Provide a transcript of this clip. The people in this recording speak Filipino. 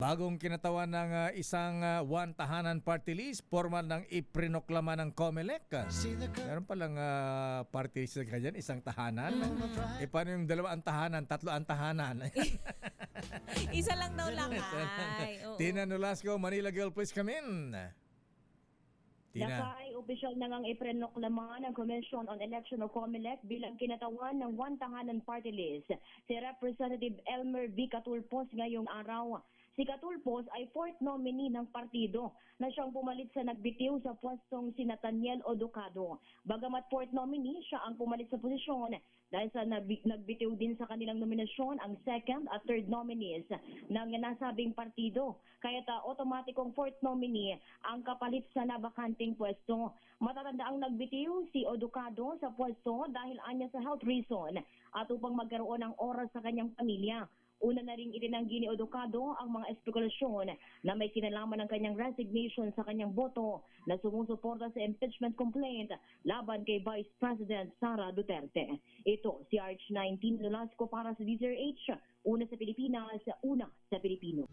Bagong kinatawan ng isang one tahanan party list, formal ng iprinoklama ng COMELEC. Meron palang party list na ganyan, isang tahanan. Paano yung dalawa ang tahanan, tatlo ang tahanan? Isa lang daw lang ay. Oo. Tina Nolasco, Manila Girl, please come in. Tina. Nakay, opisyal na ngang iprenoklama ng Commission on Election o COMELEC bilang kinatawan ng one tahanan party list si Representative Elmer V. Catulpos ngayong araw. Si Catulpos ay fourth nominee ng partido na siyang pumalit sa nagbitiw sa pwestong si Nathaniel Odocado. Bagamat fourth nominee, siya ang pumalit sa posisyon dahil sa nagbitiw din sa kanilang nominasyon ang second at third nominees ng nasabing partido. Kaya otomatikong fourth nominee ang kapalit sa nabakanting pwesto. Matatanda ang nagbitiw si Odocado sa pwesto dahil anya sa health reason at upang magkaroon ng oras sa kanyang pamilya. Una na ring itinanggi ni Odocado ang mga espekulasyon na may kinalaman ng kanyang resignation sa kanyang boto na sumusuporta sa impeachment complaint laban kay Vice President Sara Duterte. Ito si RH19 Nolasco para sa DZRH, una sa Pilipinas, una sa Pilipino.